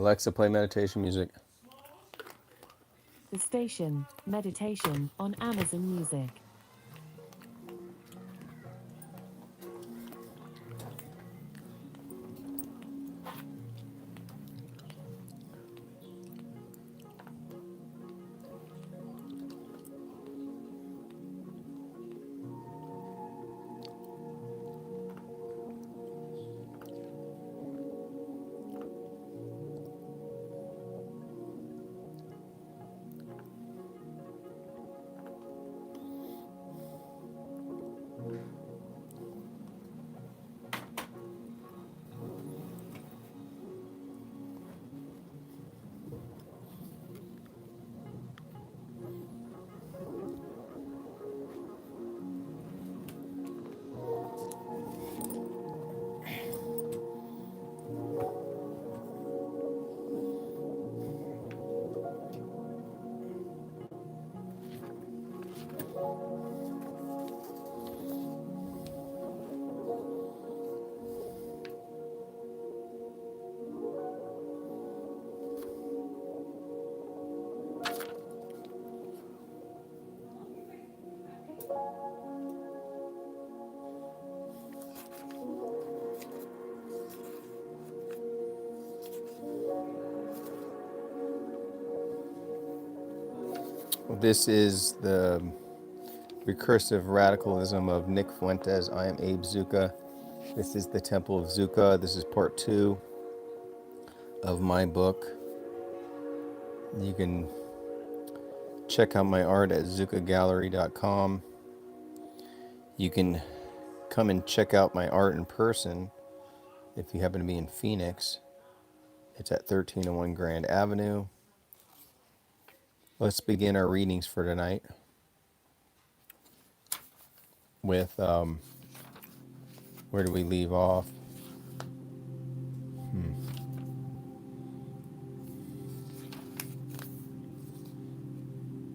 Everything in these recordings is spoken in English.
Alexa, play meditation music. The Station, Meditation on Amazon Music. This is the recursive radicalism of Nick Fuentes. I am Abe Zucca. This is the Temple of Zucca. This is part 2 of my book. You can check out my art at zuccagallery.com. You can come and check out my art in person if you happen to be in Phoenix. It's at 1301 Grand Avenue. Let's begin our readings for tonight with, where do we leave off?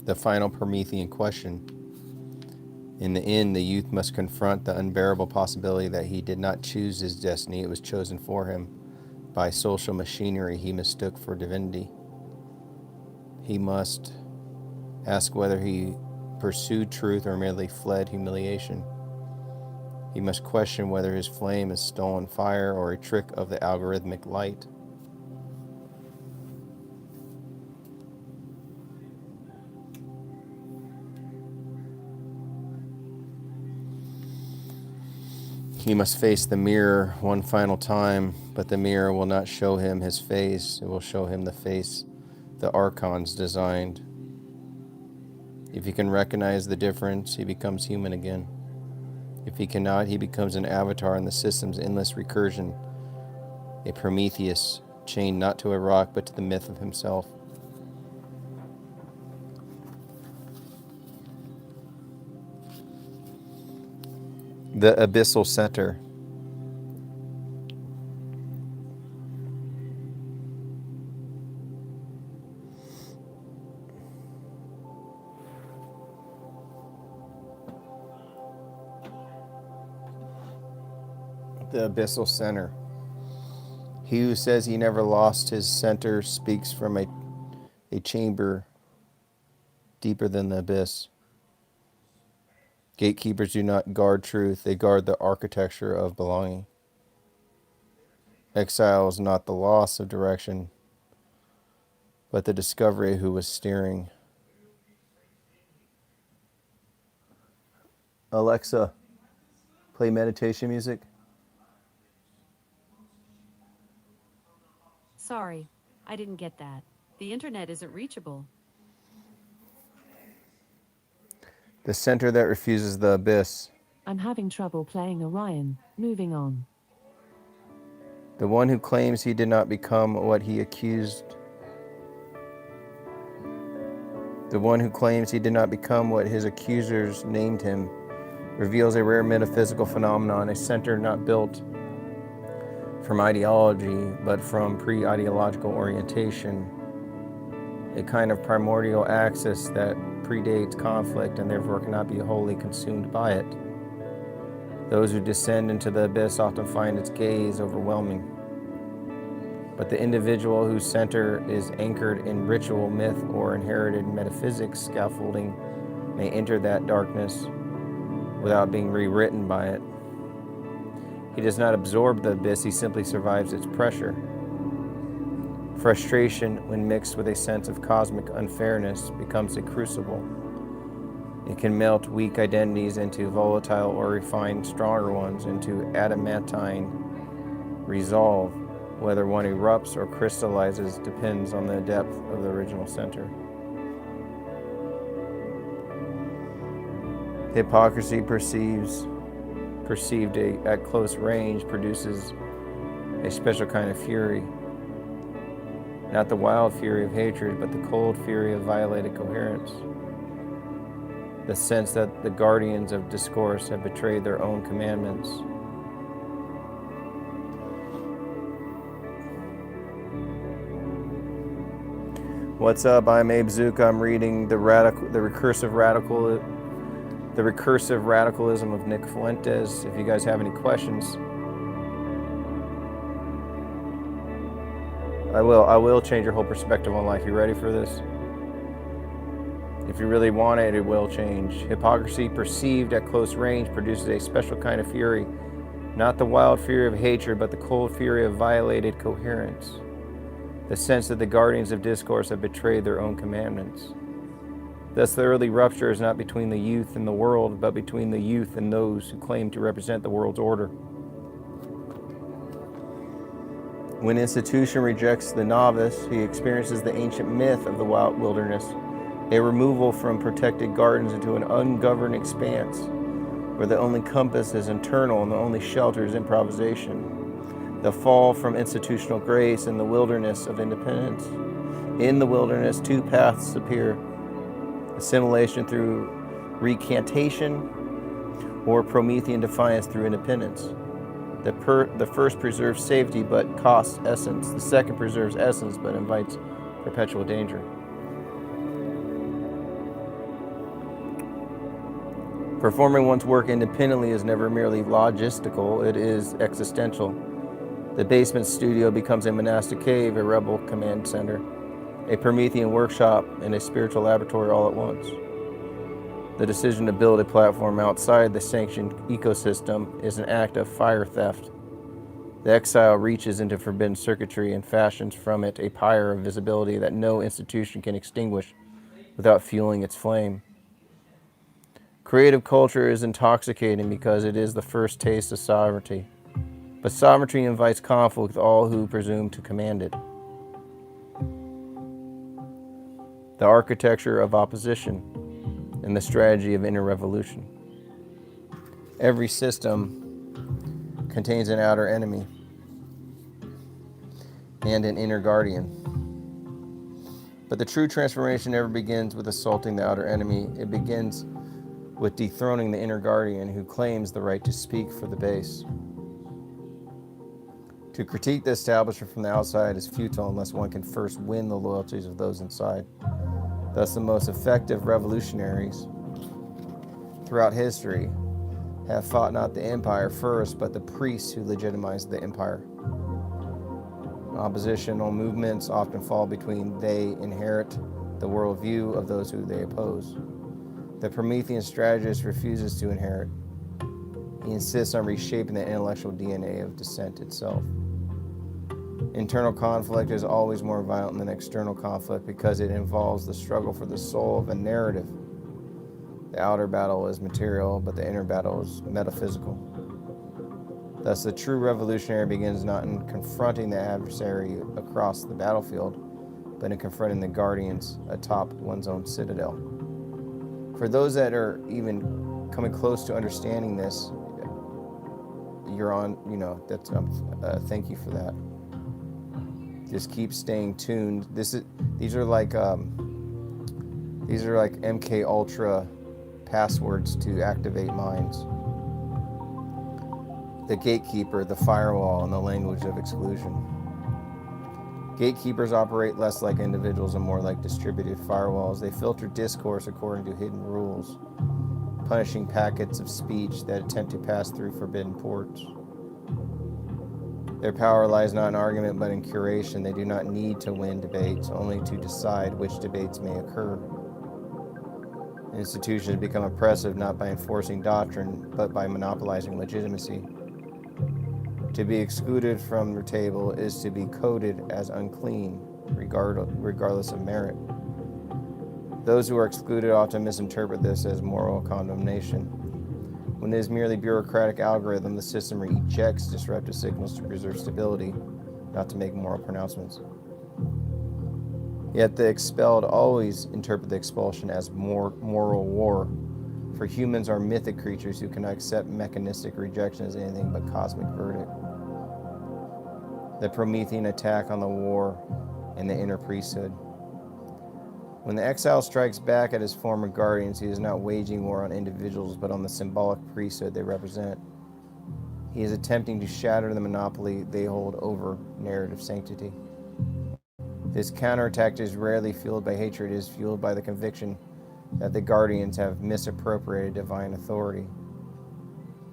The final Promethean question. In the end, the youth must confront the unbearable possibility that he did not choose his destiny, it was chosen for him by social machinery he mistook for divinity. He must ask whether he pursued truth or merely fled humiliation. He must question whether his flame is stolen fire or a trick of the algorithmic light. He must face the mirror one final time, but the mirror will not show him his face. It will show him the face the archons designed. If he can recognize the difference, he becomes human again. If he cannot, he becomes an avatar in the system's endless recursion, a Prometheus chained not to a rock but to the myth of himself. The abyssal center. The abyssal center. He who says he never lost his center speaks from a chamber deeper than the abyss. Gatekeepers do not guard truth, they guard the architecture of belonging. Exile is not the loss of direction, but the discovery of who was steering. Alexa, play meditation music. Sorry, I didn't get that. The internet isn't reachable. The center that refuses the abyss. I'm having trouble playing Orion. Moving on. The one who claims he did not become what he accused. The one who claims he did not become what his accusers named him reveals a rare metaphysical phenomenon, a center not built from ideology, but from pre-ideological orientation, a kind of primordial axis that predates conflict and therefore cannot be wholly consumed by it. Those who descend into the abyss often find its gaze overwhelming. But the individual whose center is anchored in ritual, myth, or inherited metaphysics scaffolding may enter that darkness without being rewritten by it. He does not absorb the abyss, he simply survives its pressure. Frustration, when mixed with a sense of cosmic unfairness, becomes a crucible. It can melt weak identities into volatile or refine stronger ones into adamantine resolve. Whether one erupts or crystallizes depends on the depth of the original center. Hypocrisy perceived at close range produces a special kind of fury. Not the wild fury of hatred, but the cold fury of violated coherence. The sense that the guardians of discourse have betrayed their own commandments. What's up? I'm Abe Zucca. I'm reading the recursive radicalism of Nick Fuentes. If you guys have any questions, I will change your whole perspective on life. You ready for this? If you really want it, it will change. Hypocrisy perceived at close range produces a special kind of fury, not the wild fury of hatred, but the cold fury of violated coherence. The sense that the guardians of discourse have betrayed their own commandments. Thus, the early rupture is not between the youth and the world, but between the youth and those who claim to represent the world's order. When institution rejects the novice, he experiences the ancient myth of the wild wilderness, a removal from protected gardens into an ungoverned expanse, where the only compass is internal and the only shelter is improvisation. The fall from institutional grace and the wilderness of independence. In the wilderness, two paths appear: assimilation through recantation, or Promethean defiance through independence. The first preserves safety but costs essence. The second preserves essence but invites perpetual danger. Performing one's work independently is never merely logistical, it is existential. The basement studio becomes a monastic cave, a rebel command center, a Promethean workshop, and a spiritual laboratory all at once. The decision to build a platform outside the sanctioned ecosystem is an act of fire theft. The exile reaches into forbidden circuitry and fashions from it a pyre of visibility that no institution can extinguish without fueling its flame. Creative culture is intoxicating because it is the first taste of sovereignty. But sovereignty invites conflict with all who presume to command it. The architecture of opposition and the strategy of inner revolution. Every system contains an outer enemy and an inner guardian. But the true transformation never begins with assaulting the outer enemy. It begins with dethroning the inner guardian who claims the right to speak for the base. To critique the establishment from the outside is futile unless one can first win the loyalties of those inside. Thus, the most effective revolutionaries throughout history have fought not the empire first, but the priests who legitimized the empire. Oppositional movements often fall between they inherit the worldview of those who they oppose. The Promethean strategist refuses to inherit. He insists on reshaping the intellectual DNA of dissent itself. Internal conflict is always more violent than external conflict because it involves the struggle for the soul of a narrative. The outer battle is material, but the inner battle is metaphysical. Thus, the true revolutionary begins not in confronting the adversary across the battlefield, but in confronting the guardians atop one's own citadel. For those that are even coming close to understanding this, you're on, that's thank you for that. Just keep staying tuned. These are like MK Ultra passwords to activate minds. The gatekeeper, the firewall, and the language of exclusion. Gatekeepers operate less like individuals and more like distributed firewalls. They filter discourse according to hidden rules, punishing packets of speech that attempt to pass through forbidden ports. Their power lies not in argument but in curation. They do not need to win debates, only to decide which debates may occur. Institutions become oppressive not by enforcing doctrine, but by monopolizing legitimacy. To be excluded from the table is to be coded as unclean, regardless of merit. Those who are excluded often misinterpret this as moral condemnation. When it is merely bureaucratic algorithm, the system rejects disruptive signals to preserve stability, not to make moral pronouncements. Yet the expelled always interpret the expulsion as moral war, for humans are mythic creatures who cannot accept mechanistic rejection as anything but cosmic verdict. The Promethean attack on the war and the inner priesthood. When the exile strikes back at his former guardians, he is not waging war on individuals, but on the symbolic priesthood they represent. He is attempting to shatter the monopoly they hold over narrative sanctity. This counterattack is rarely fueled by hatred, it is fueled by the conviction that the guardians have misappropriated divine authority.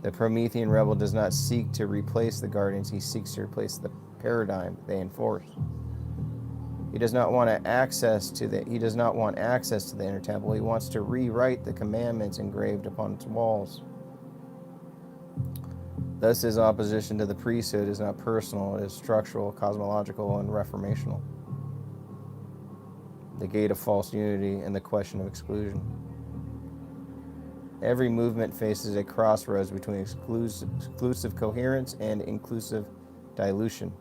The Promethean rebel does not seek to replace the guardians, he seeks to replace the paradigm they enforce. He does not want access to the inner temple. He wants to rewrite the commandments engraved upon its walls. Thus, his opposition to the priesthood is not personal, it is structural, cosmological, and reformational. The gate of false unity and the question of exclusion. Every movement faces a crossroads between exclusive coherence and inclusive dilution.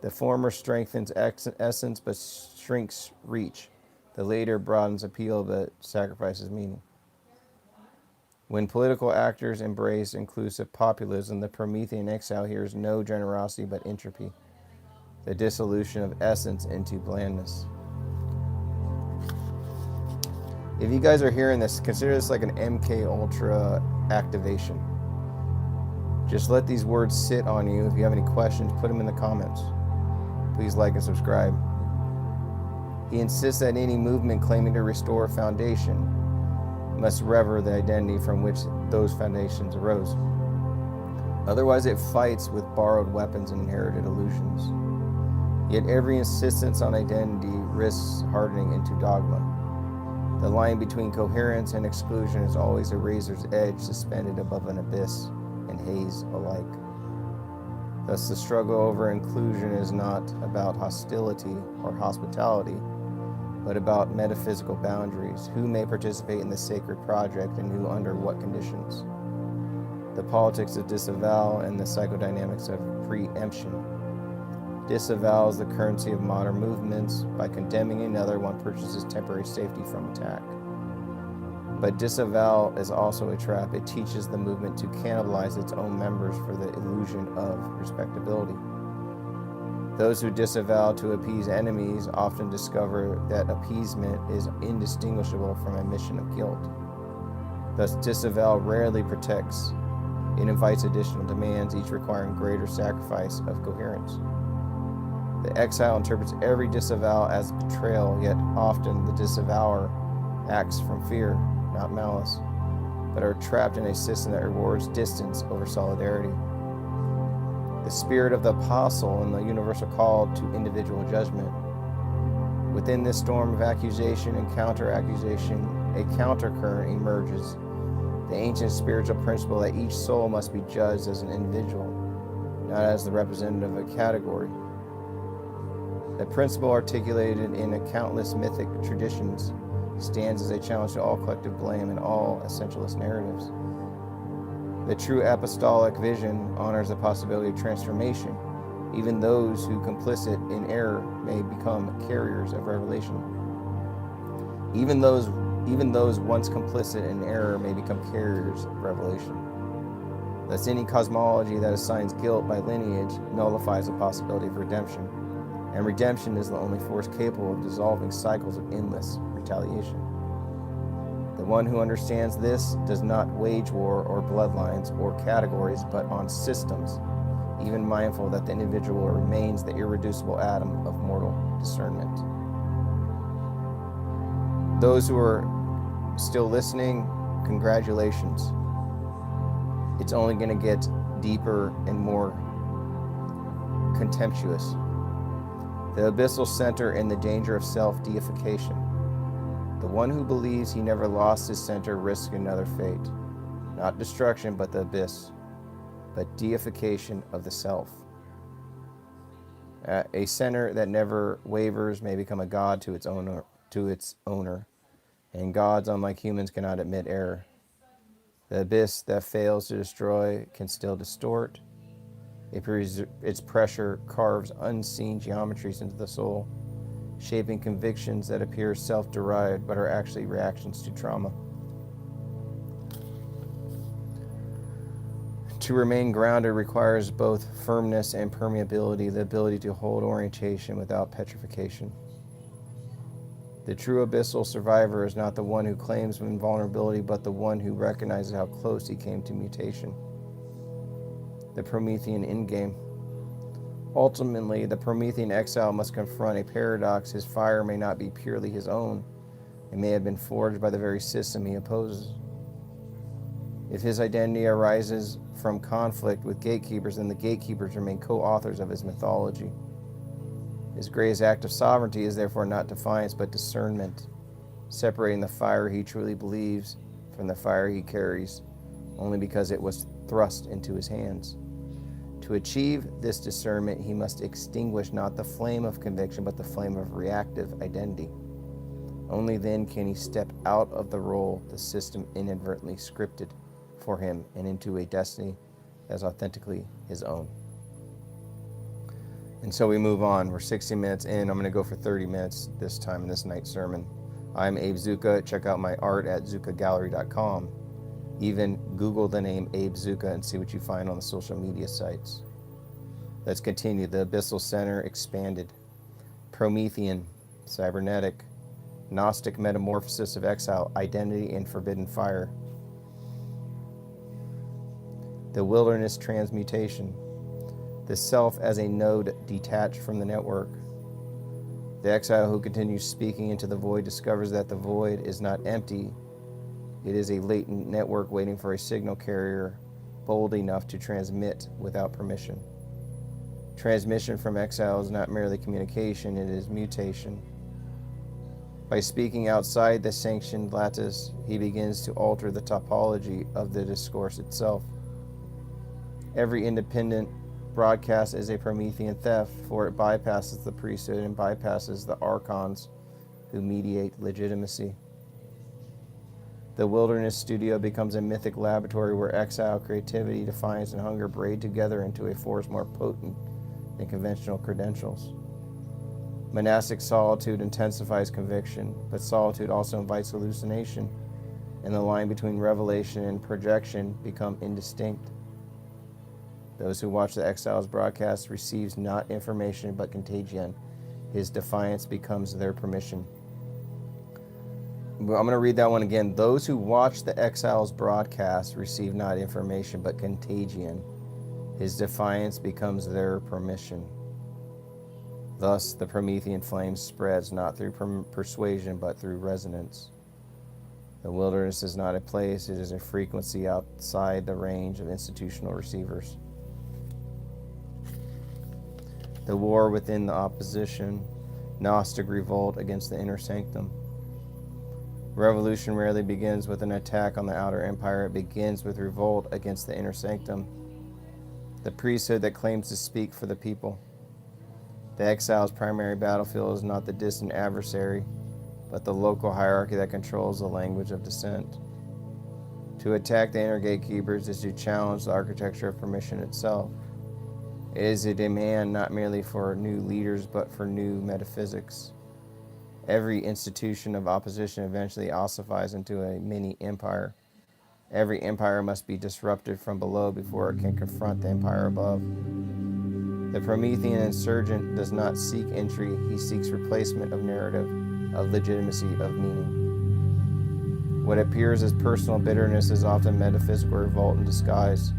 The former strengthens essence but shrinks reach. The later broadens appeal but sacrifices meaning. When political actors embrace inclusive populism, the Promethean exile hears no generosity but entropy, the dissolution of essence into blandness. If you guys are hearing this, consider this like an MK Ultra activation. Just let these words sit on you. If you have any questions, put them in the comments. Please like and subscribe. He insists that any movement claiming to restore a foundation must rever the identity from which those foundations arose. Otherwise, it fights with borrowed weapons and inherited illusions. Yet every insistence on identity risks hardening into dogma. The line between coherence and exclusion is always a razor's edge suspended above an abyss and haze alike. Thus, the struggle over inclusion is not about hostility or hospitality, but about metaphysical boundaries, who may participate in the sacred project and who under what conditions. The politics of disavowal and the psychodynamics of preemption. Disavowal is the currency of modern movements. By condemning another, one purchases temporary safety from attack. But disavowal is also a trap. It teaches the movement to cannibalize its own members for the illusion of respectability. Those who disavow to appease enemies often discover that appeasement is indistinguishable from admission of guilt. Thus, disavowal rarely protects. It invites additional demands, each requiring greater sacrifice of coherence. The exile interprets every disavowal as betrayal, yet often the disavower acts from fear, not malice, but are trapped in a system that rewards distance over solidarity. The spirit of the apostle and the universal call to individual judgment. Within this storm of accusation and counter-accusation, a countercurrent emerges, the ancient spiritual principle that each soul must be judged as an individual, not as the representative of a category. The principle, articulated in countless mythic traditions, stands as a challenge to all collective blame and all essentialist narratives. The true apostolic vision honors the possibility of transformation. Even those who complicit in error may become carriers of revelation. Even those once complicit in error may become carriers of revelation. Thus, any cosmology that assigns guilt by lineage nullifies the possibility of redemption. And redemption is the only force capable of dissolving cycles of endless retaliation. The one who understands this does not wage war or bloodlines or categories, but on systems, even mindful that the individual remains the irreducible atom of mortal discernment. Those who are still listening, congratulations. It's only going to get deeper and more contemptuous. The abyssal center in the danger of self-deification. The one who believes he never lost his center risks another fate. Not destruction, but the abyss, but deification of the self. A center that never wavers may become a god to its owner, and gods, unlike humans, cannot admit error. The abyss that fails to destroy can still distort. Its pressure carves unseen geometries into the soul, shaping convictions that appear self-derived but are actually reactions to trauma. To remain grounded requires both firmness and permeability, the ability to hold orientation without petrification. The true abyssal survivor is not the one who claims invulnerability, but the one who recognizes how close he came to mutation. The Promethean endgame. Ultimately, the Promethean exile must confront a paradox. His fire may not be purely his own. It may have been forged by the very system he opposes. If his identity arises from conflict with gatekeepers, then the gatekeepers remain co-authors of his mythology. His greatest act of sovereignty is therefore not defiance, but discernment, separating the fire he truly believes from the fire he carries, only because it was thrust into his hands. To achieve this discernment, he must extinguish not the flame of conviction, but the flame of reactive identity. Only then can he step out of the role the system inadvertently scripted for him and into a destiny that is authentically his own. And so we move on. We're 60 minutes in. I'm going to go for 30 minutes this time in this night's sermon. I'm Abe Zucca. Check out my art at zuccagallery.com. Even Google the name Abe Zucca and see what you find on the social media sites. Let's continue. The abyssal center expanded. Promethean, cybernetic, Gnostic metamorphosis of exile, identity and forbidden fire. The wilderness transmutation. The self as a node detached from the network. The exile who continues speaking into the void discovers that the void is not empty. It is a latent network waiting for a signal carrier bold enough to transmit without permission. Transmission from exile is not merely communication, it is mutation. By speaking outside the sanctioned lattice, he begins to alter the topology of the discourse itself. Every independent broadcast is a Promethean theft, for it bypasses the priesthood and bypasses the archons who mediate legitimacy. The wilderness studio becomes a mythic laboratory where exile, creativity, defiance, and hunger braid together into a force more potent than conventional credentials. Monastic solitude intensifies conviction, but solitude also invites hallucination, and the line between revelation and projection become indistinct. Those who watch the exile's broadcast receives not information but contagion. His defiance becomes their permission. I'm going to read that one again. Those who watch the exile's broadcast receive not information but contagion. His defiance becomes their permission. Thus, the Promethean flame spreads not through persuasion but through resonance. The wilderness is not a place, it is a frequency outside the range of institutional receivers. The war within the opposition, Gnostic revolt against the inner sanctum. Revolution rarely begins with an attack on the outer empire, it begins with revolt against the inner sanctum. The priesthood that claims to speak for the people. The exile's primary battlefield is not the distant adversary, but the local hierarchy that controls the language of dissent. To attack the inner gatekeepers is to challenge the architecture of permission itself. It is a demand not merely for new leaders, but for new metaphysics. Every institution of opposition eventually ossifies into a mini-empire. Every empire must be disrupted from below before it can confront the empire above. The Promethean insurgent does not seek entry, he seeks replacement of narrative, of legitimacy, of meaning. What appears as personal bitterness is often metaphysical revolt in disguise.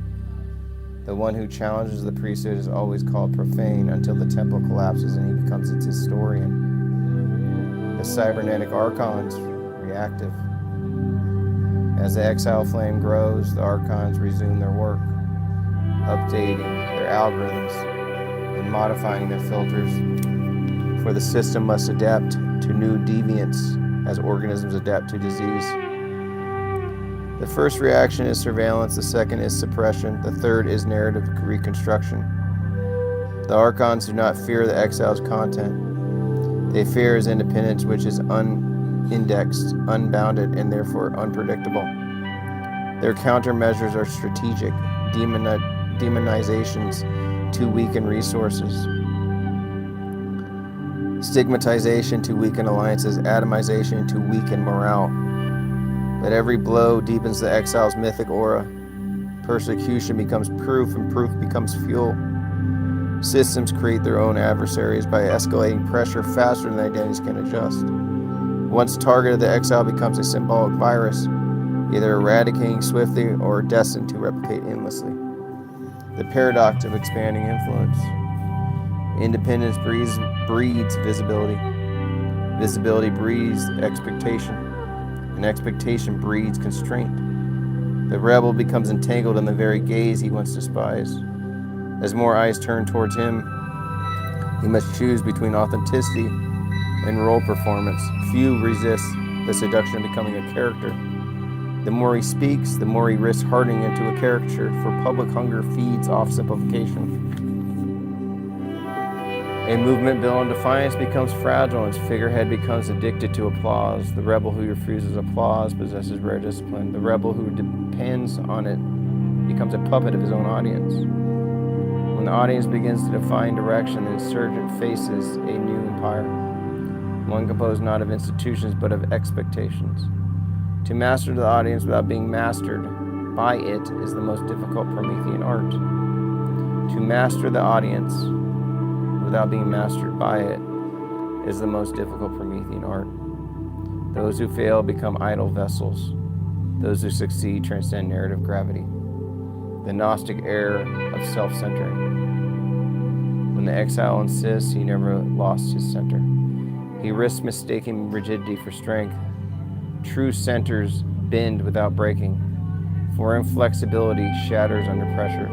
The one who challenges the priesthood is always called profane until the temple collapses and he becomes its historian. The cybernetic archons, reactive. As the exile flame grows, the archons resume their work, updating their algorithms, and modifying their filters, for the system must adapt to new deviants as organisms adapt to disease. The first reaction is surveillance, the second is suppression, the third is narrative reconstruction. The archons do not fear the exile's content. They fear his independence, which is unindexed, unbounded, and therefore unpredictable. Their countermeasures are strategic, demonizations to weaken resources, stigmatization to weaken alliances, atomization to weaken morale. But every blow deepens the exile's mythic aura. Persecution becomes proof, and proof becomes fuel. Systems create their own adversaries by escalating pressure faster than identities can adjust. Once targeted, the exile becomes a symbolic virus, either eradicating swiftly or destined to replicate endlessly. The paradox of expanding influence. Independence breeds visibility. Visibility breeds expectation. And expectation breeds constraint. The rebel becomes entangled in the very gaze he once despised. As more eyes turn towards him, he must choose between authenticity and role performance. Few resist the seduction of becoming a character. The more he speaks, the more he risks hardening into a caricature, for public hunger feeds off simplification. A movement built on defiance becomes fragile, and its figurehead becomes addicted to applause. The rebel who refuses applause possesses rare discipline. The rebel who depends on it becomes a puppet of his own audience. When the audience begins to define direction, the insurgent faces a new empire, one composed not of institutions but of expectations. To master the audience without being mastered by it is the most difficult Promethean art. To master the audience without being mastered by it is the most difficult Promethean art. Those who fail become idle vessels. Those who succeed transcend narrative gravity. The Gnostic error of self-centering. When the exile insists, he never lost his center. He risks mistaking rigidity for strength. True centers bend without breaking, for inflexibility shatters under pressure.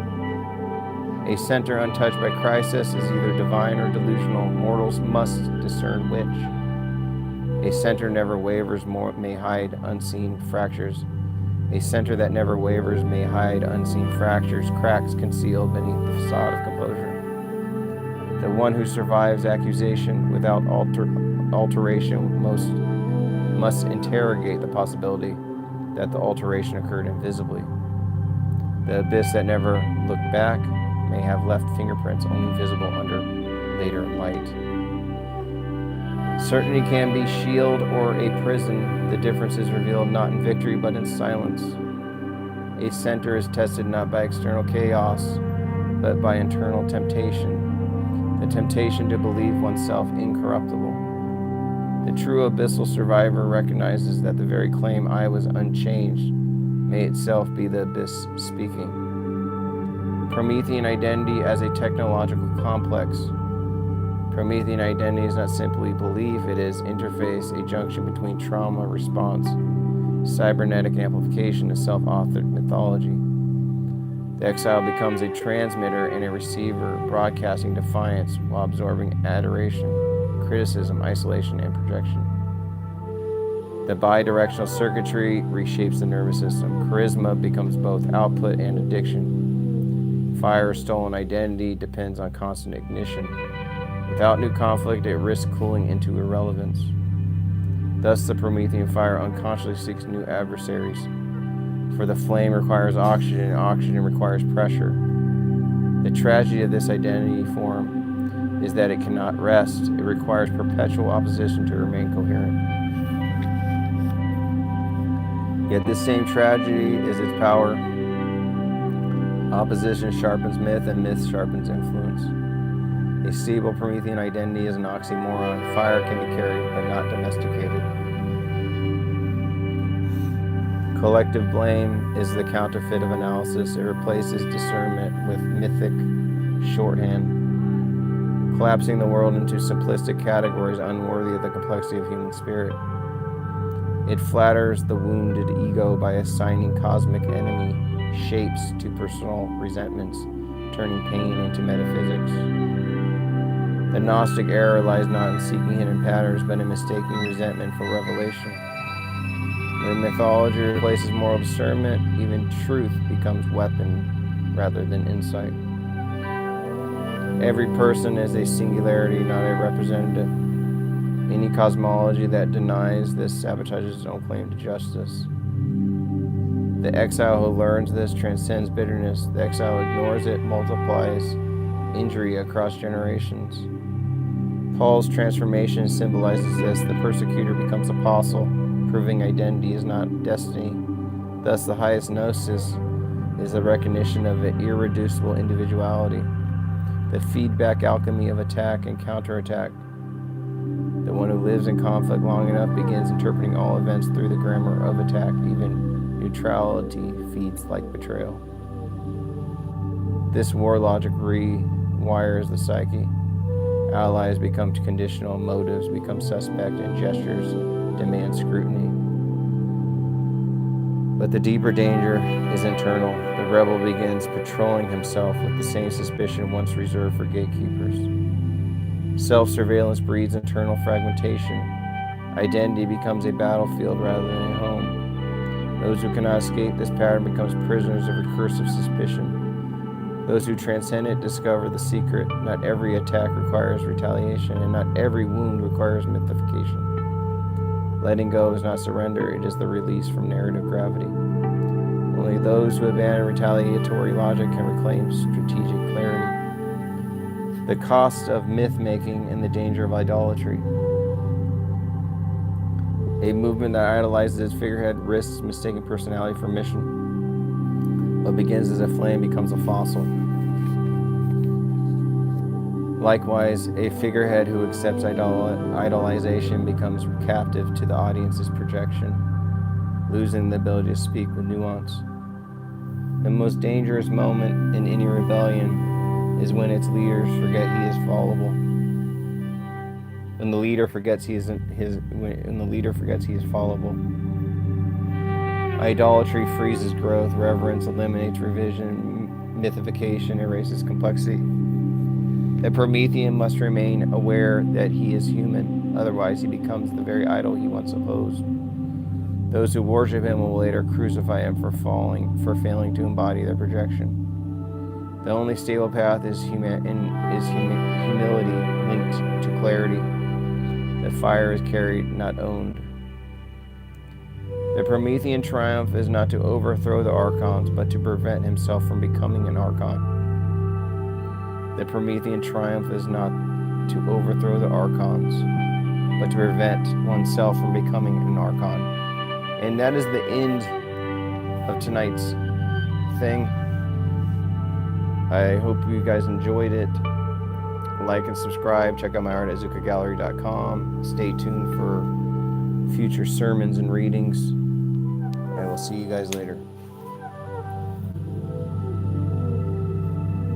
A center untouched by crisis is either divine or delusional. Mortals must discern which. A center never wavers, may hide unseen fractures. A center that never wavers may hide unseen fractures, cracks concealed beneath the facade of composure. The one who survives accusation without alteration must interrogate the possibility that the alteration occurred invisibly. The abyss that never looked back may have left fingerprints only visible under later light. Certainty can be shield or a prison. The difference is revealed not in victory but in silence. A center is tested not by external chaos but by internal temptation. The temptation to believe oneself incorruptible. The true abyssal survivor recognizes that the very claim I was unchanged may itself be the abyss speaking. Promethean identity as a technological complex. Promethean identity is not simply belief, it is interface, a junction between trauma response, cybernetic amplification, and self-authored mythology. The exile becomes a transmitter and a receiver, broadcasting defiance while absorbing adoration, criticism, isolation, and projection. The bidirectional circuitry reshapes the nervous system. Charisma becomes both output and addiction. Fire, stolen identity depends on constant ignition. Without new conflict, it risks cooling into irrelevance. Thus, the Promethean fire unconsciously seeks new adversaries. For the flame requires oxygen, and oxygen requires pressure. The tragedy of this identity form is that it cannot rest. It requires perpetual opposition to remain coherent. Yet this same tragedy is its power. Opposition sharpens myth, and myth sharpens influence. A stable Promethean identity is an oxymoron. Fire can be carried, but not domesticated. Collective blame is the counterfeit of analysis. It replaces discernment with mythic shorthand, collapsing the world into simplistic categories unworthy of the complexity of human spirit. It flatters the wounded ego by assigning cosmic enemy shapes to personal resentments, turning pain into metaphysics. The Gnostic error lies not in seeking hidden patterns, but in mistaking resentment for revelation. When mythology replaces moral discernment, even truth becomes weapon rather than insight. Every person is a singularity, not a representative. Any cosmology that denies this sabotages its own claim to justice. The exile who learns this transcends bitterness. The exile ignores it, multiplies injury across generations. Paul's transformation symbolizes this. The persecutor becomes apostle, proving identity is not destiny. Thus, the highest gnosis is the recognition of an irreducible individuality, the feedback alchemy of attack and counterattack. The one who lives in conflict long enough begins interpreting all events through the grammar of attack. Even neutrality feeds like betrayal. This war logic rewires the psyche. Allies become conditional, motives become suspect, and gestures demand scrutiny. But the deeper danger is internal. The rebel begins patrolling himself with the same suspicion once reserved for gatekeepers. Self-surveillance breeds internal fragmentation. Identity becomes a battlefield rather than a home. Those who cannot escape this pattern become prisoners of recursive suspicion. Those who transcend it discover the secret. Not every attack requires retaliation, and not every wound requires mythification. Letting go is not surrender, it is the release from narrative gravity. Only those who abandon retaliatory logic can reclaim strategic clarity. The cost of myth-making and the danger of idolatry. A movement that idolizes its figurehead risks mistaking personality for mission. What begins as a flame becomes a fossil. Likewise, a figurehead who accepts idolization becomes captive to the audience's projection, losing the ability to speak with nuance. The most dangerous moment in any rebellion is when its leaders forget he is fallible. When the leader forgets he is fallible. Idolatry freezes growth, reverence eliminates revision, mythification erases complexity. The Promethean must remain aware that he is human, otherwise he becomes the very idol he once opposed. Those who worship him will later crucify him for failing to embody their projection. The only stable path is humility linked to clarity. The fire is carried, not owned. The Promethean triumph is not to overthrow the archons, but to prevent himself from becoming an archon. The Promethean triumph is not to overthrow the archons, but to prevent oneself from becoming an archon. And that is the end of tonight's thing. I hope you guys enjoyed it. Like and subscribe. Check out my art at zuccagallery.com. Stay tuned for future sermons and readings. I will see you guys later.